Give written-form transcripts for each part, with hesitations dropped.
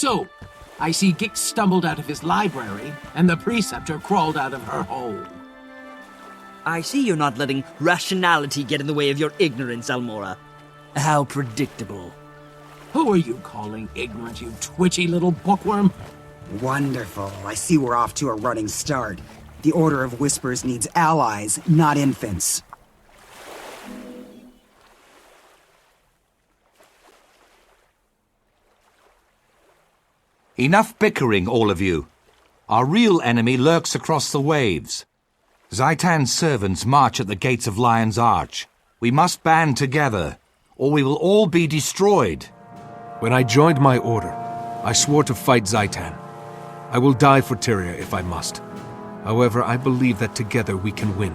So, I see Gix stumbled out of his library, and the preceptor crawled out of her hole. I see you're not letting rationality get in the way of your ignorance, Almora. How predictable. Who are you calling ignorant, you twitchy little bookworm? Wonderful. I see we're off to a running start. The Order of Whispers needs allies, not infants. Enough bickering, all of you. Our real enemy lurks across the waves. Zaitan's servants march at the gates of Lion's Arch. We must band together, or we will all be destroyed. When I joined my order, I swore to fight Zaitan. I will die for Tyria if I must. However, I believe that together we can win.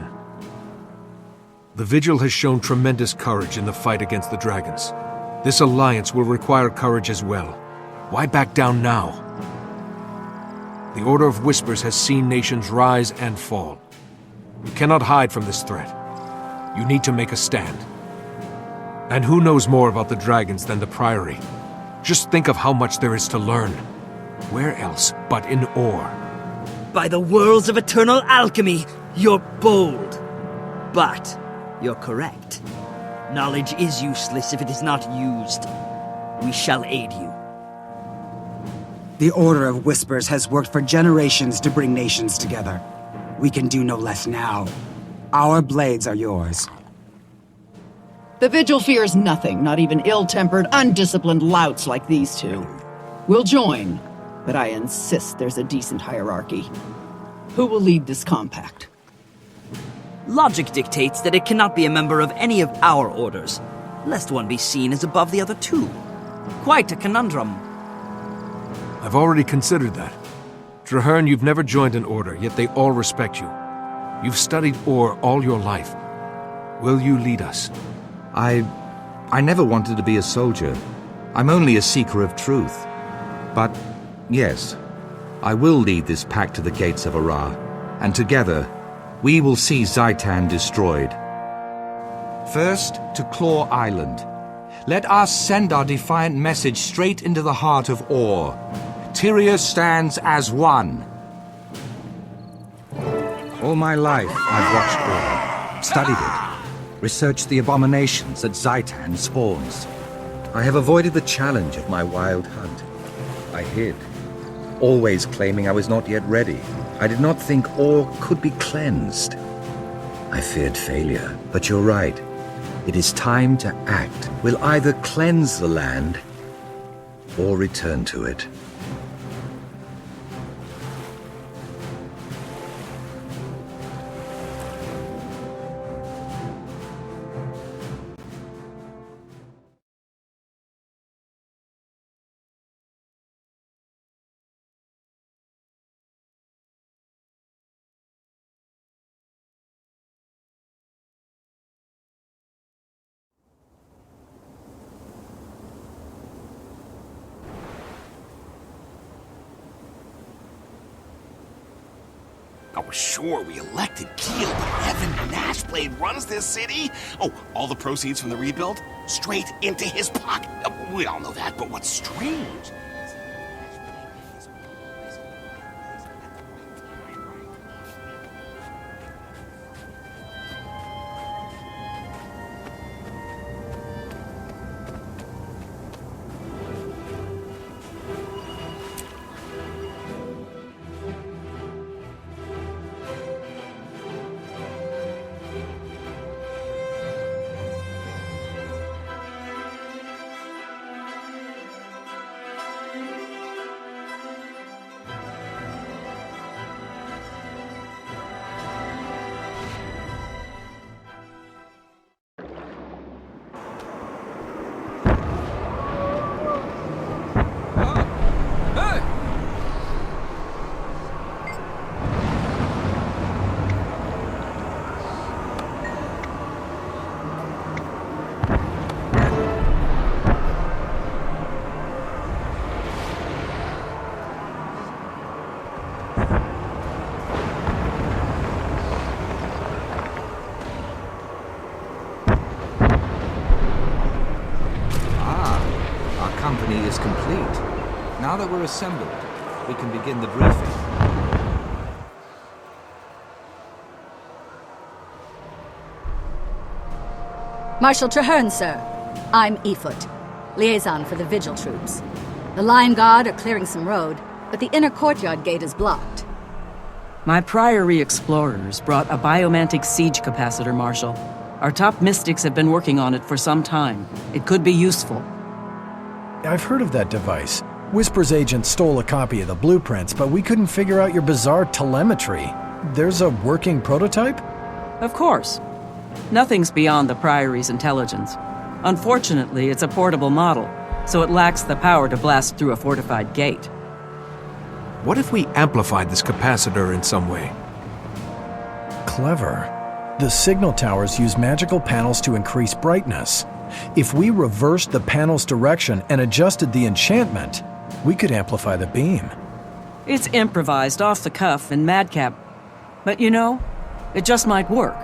The Vigil has shown tremendous courage in the fight against the dragons. This alliance will require courage as well. Why back down now? The Order of Whispers has seen nations rise and fall. You cannot hide from this threat. You need to make a stand. And who knows more about the dragons than the Priory? Just think of how much there is to learn. Where else but in Ore? By the worlds of eternal alchemy, you're bold. But you're correct. Knowledge is useless if it is not used. We shall aid you. The Order of Whispers has worked for generations to bring nations together. We can do no less now. Our blades are yours. The Vigil fears nothing, not even ill-tempered, undisciplined louts like these two. We'll join, but I insist there's a decent hierarchy. Who will lead this compact? Logic dictates that it cannot be a member of any of our orders, lest one be seen as above the other two. Quite a conundrum. I've already considered that. Traherne, you've never joined an order, yet they all respect you. You've studied Ore all your life. Will you lead us? I never wanted to be a soldier. I'm only a seeker of truth. But, yes, I will lead this pack to the gates of Ara, and together, we will see Zaitan destroyed. First, to Claw Island. Let us send our defiant message straight into the heart of Ore. Tyria stands as one. All my life, I've watched Ore, studied it, researched the abominations that Zaitan spawns. I have avoided the challenge of my wild hunt. I hid, always claiming I was not yet ready. I did not think Ore could be cleansed. I feared failure, but you're right. It is time to act. We'll either cleanse the land or return to it. Oh, sure, we elected Keel, but Evan Nashblade runs this city. Oh, all the proceeds from the rebuild? Straight into his pocket. We all know that, but what's strange... Is complete. Now that we're assembled, we can begin the briefing. Marshal Traherne, sir. I'm Efoot, liaison for the Vigil troops. The Lion Guard are clearing some road, but the inner courtyard gate is blocked. My Priory explorers brought a biomantic siege capacitor, Marshal. Our top mystics have been working on it for some time. It could be useful. I've heard of that device. Whisper's agent stole a copy of the blueprints, but we couldn't figure out your bizarre telemetry. There's a working prototype? Of course. Nothing's beyond the Priory's intelligence. Unfortunately, it's a portable model, so it lacks the power to blast through a fortified gate. What if we amplified this capacitor in some way? Clever. The signal towers use magical panels to increase brightness. If we reversed the panel's direction and adjusted the enchantment, we could amplify the beam. It's improvised, off the cuff, and madcap. But you know, it just might work.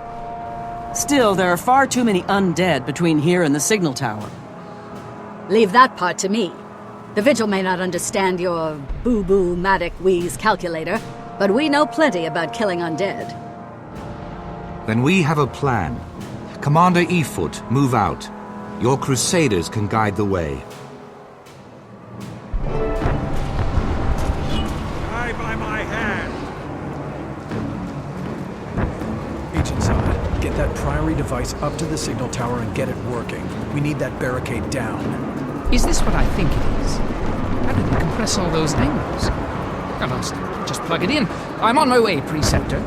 Still, there are far too many undead between here and the signal tower. Leave that part to me. The Vigil may not understand your boo-boo matic wheeze calculator, but we know plenty about killing undead. Then we have a plan. Commander Efoot, move out. Your crusaders can guide the way. Die by my hand! Agent Zod, get that Priory device up to the signal tower and get it working. We need that barricade down. Is this what I think it is? How did they compress all those angles? I must just plug it in. I'm on my way, Preceptor.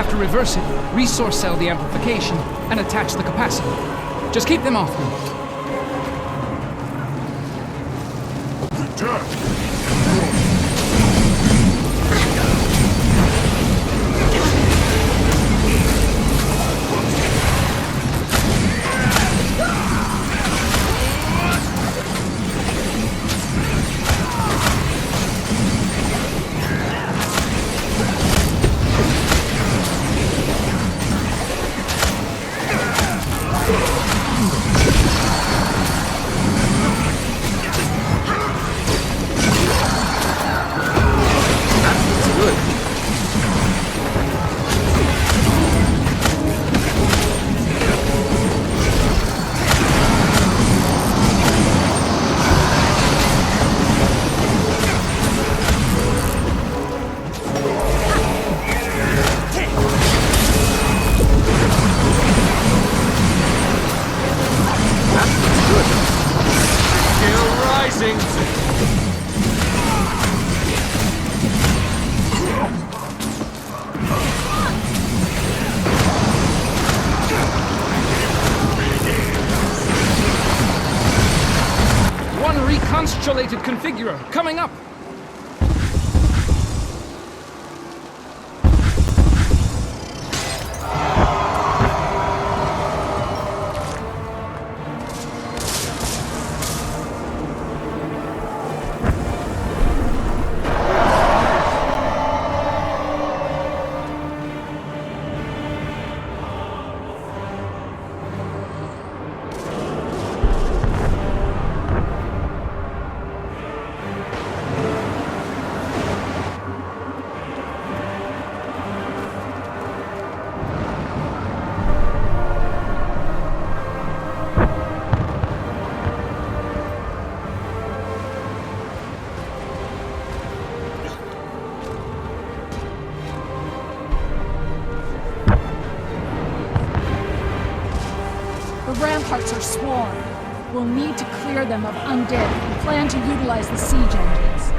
have to reverse it, resource cell the amplification, and attach the capacitor. Just keep them off me. Reconstituted configurer coming up. The ramparts are swarmed. We'll need to clear them of undead and plan to utilize the siege engines.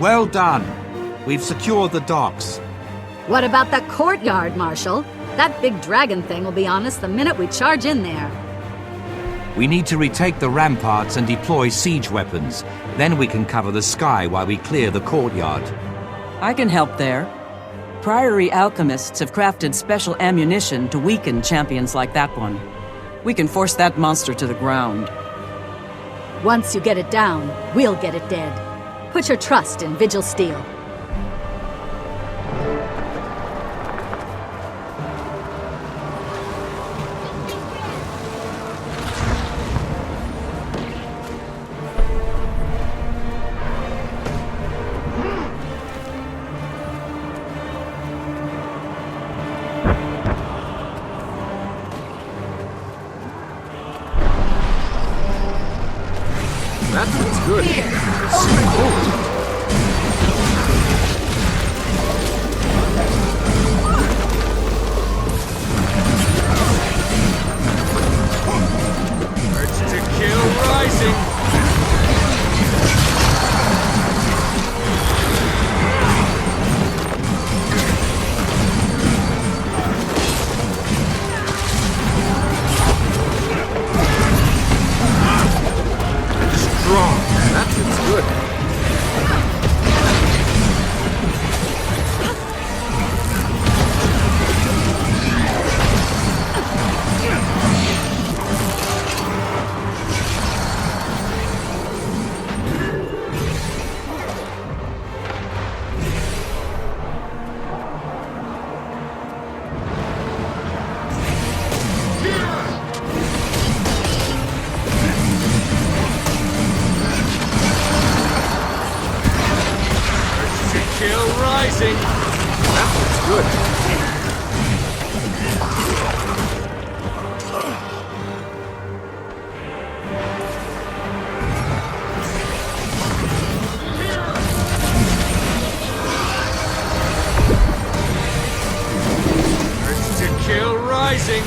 Well done. We've secured the docks. What about the courtyard, Marshal? That big dragon thing will be on us the minute we charge in there. We need to retake the ramparts and deploy siege weapons. Then we can cover the sky while we clear the courtyard. I can help there. Priory alchemists have crafted special ammunition to weaken champions like that one. We can force that monster to the ground. Once you get it down, we'll get it dead. Put your trust in Vigil Steel. That feels good. Urge to kill rising. Strong. That feels rising!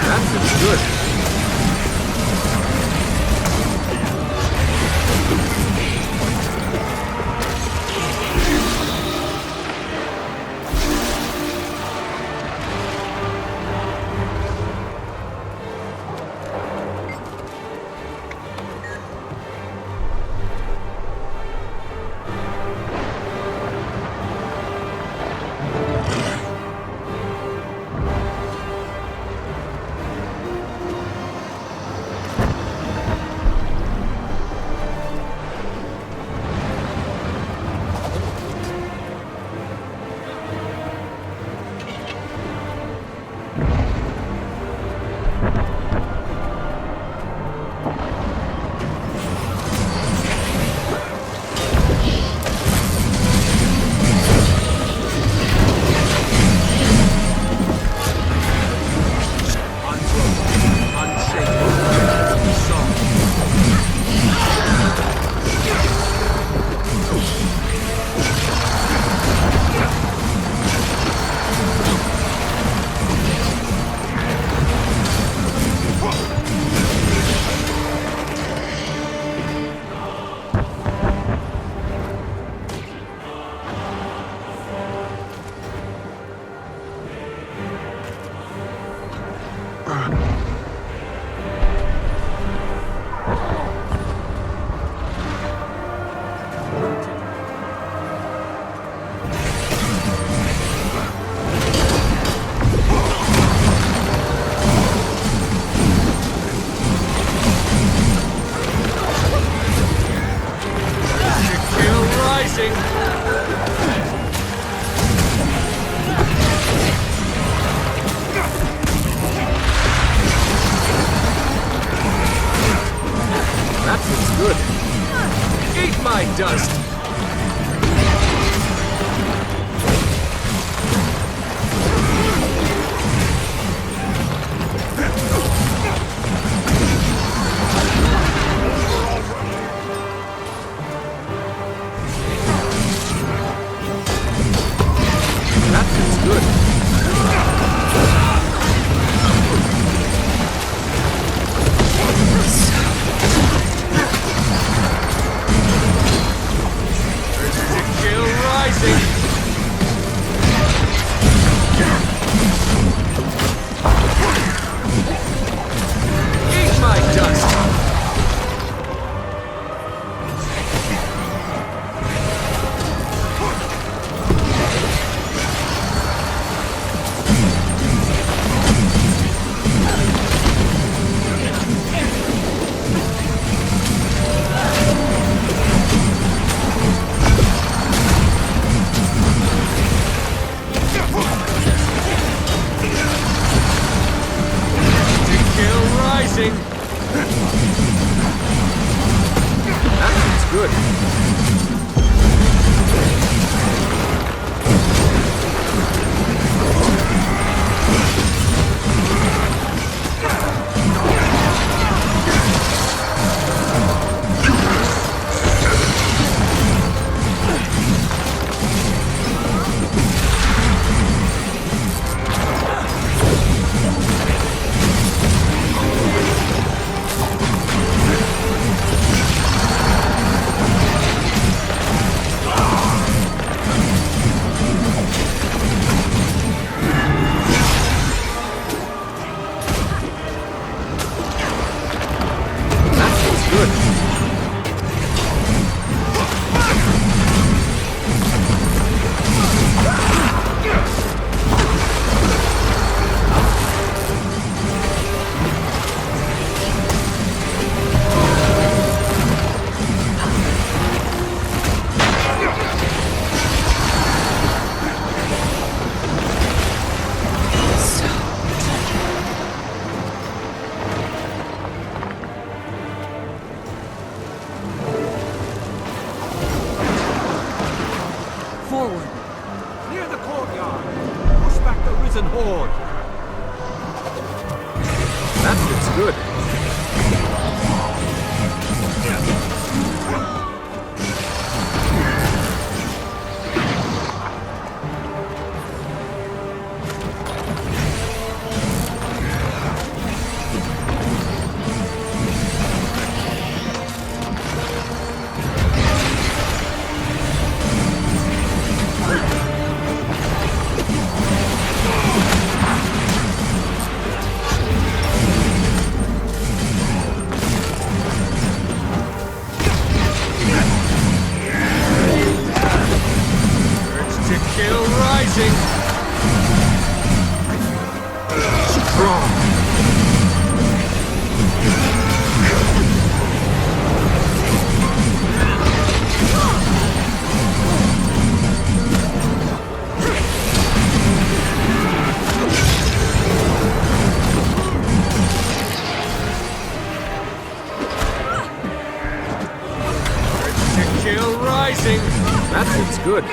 That's good. Good. Eat my dust! That feels good. Eat my dust! That feels good. Forward. Near the courtyard. Push back the risen horde. That feels good. Gale rising! That feels good.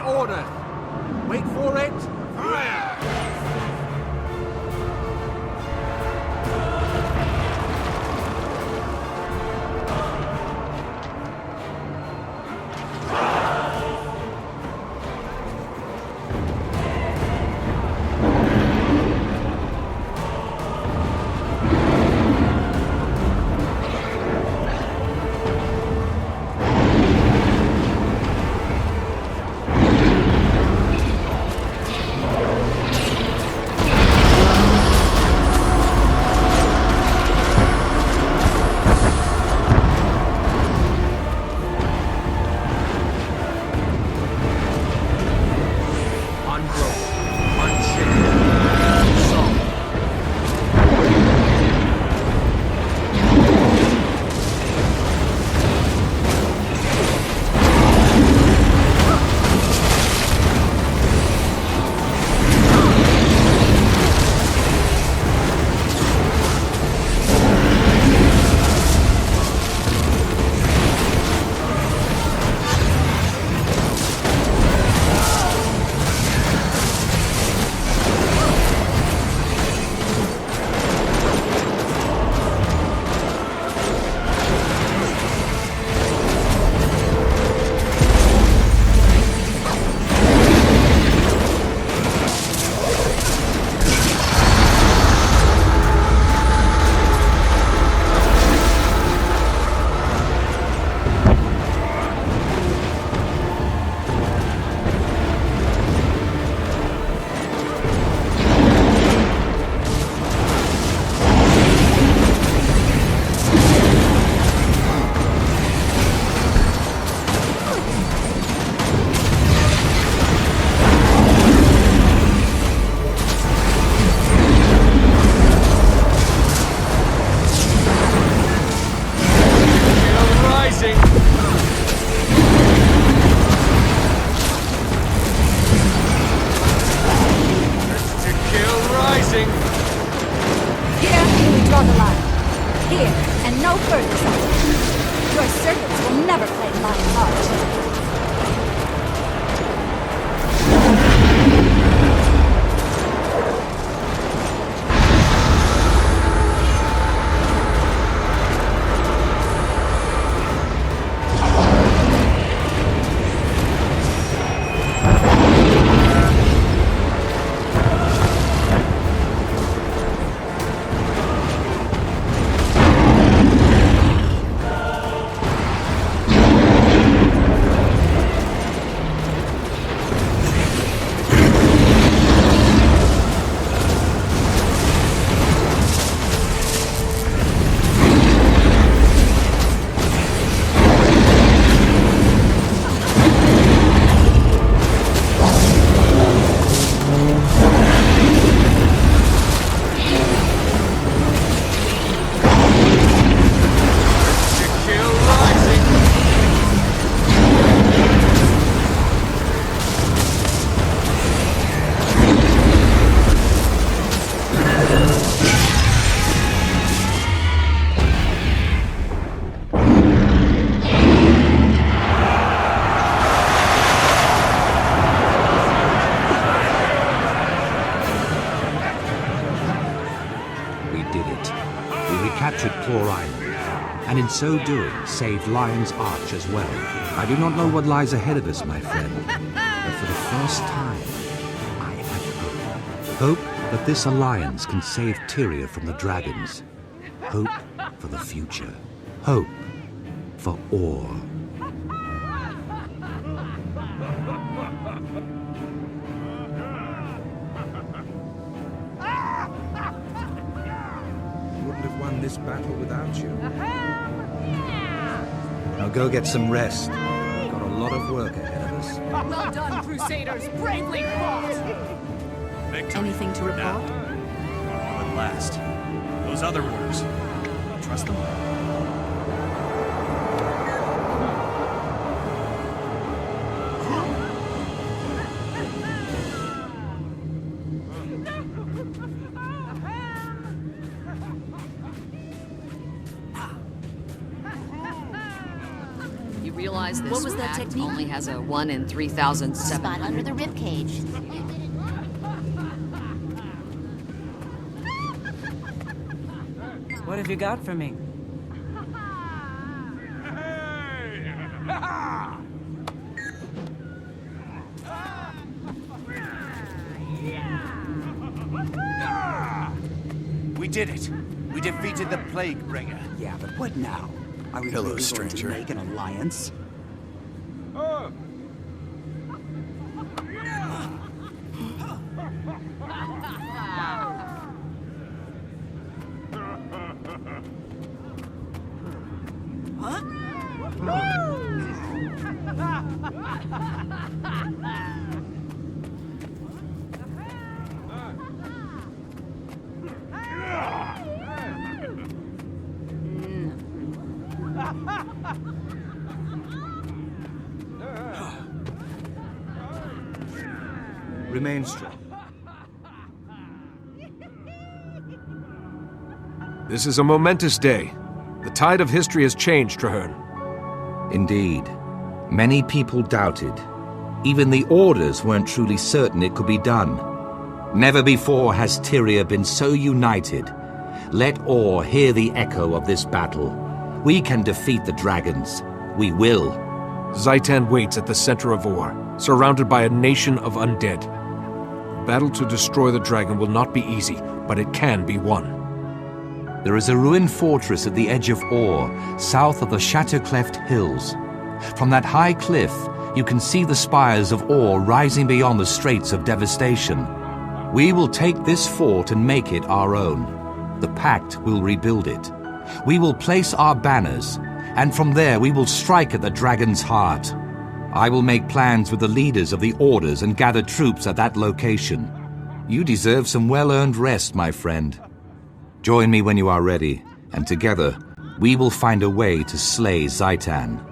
Order! Wait for it! Fire! and in so doing saved Lion's Arch as well. I do not know what lies ahead of us, my friend, but for the first time, I have hope. Hope that this alliance can save Tyria from the dragons. Hope for the future. Hope for Orr. Wouldn't have won this battle without you. Now go get some rest. We've got a lot of work ahead of us. Well done, Crusaders! Bravely fought! Anything to report? At last. Those other orders. You trust them? You realize this What was that pact technique? only has a 1 in 3,700. Spot under the ribcage. What have you got for me? We did it. We defeated the Plaguebringer. Yeah, but what now? Are we Hello, really stranger. going to make an alliance? Remain strong. This is a momentous day. The tide of history has changed, Traherne. Indeed. Many people doubted. Even the Orders weren't truly certain it could be done. Never before has Tyria been so united. Let Orr hear the echo of this battle. We can defeat the dragons. We will. Zaitan waits at the center of Orr, surrounded by a nation of undead. The battle to destroy the dragon will not be easy, but it can be won. There is a ruined fortress at the edge of Orr, south of the Shattercleft Hills. From that high cliff, you can see the spires of Orr rising beyond the Straits of Devastation. We will take this fort and make it our own. The Pact will rebuild it. We will place our banners, and from there we will strike at the dragon's heart. I will make plans with the leaders of the Orders and gather troops at that location. You deserve some well-earned rest, my friend. Join me when you are ready, and together we will find a way to slay Zaitan.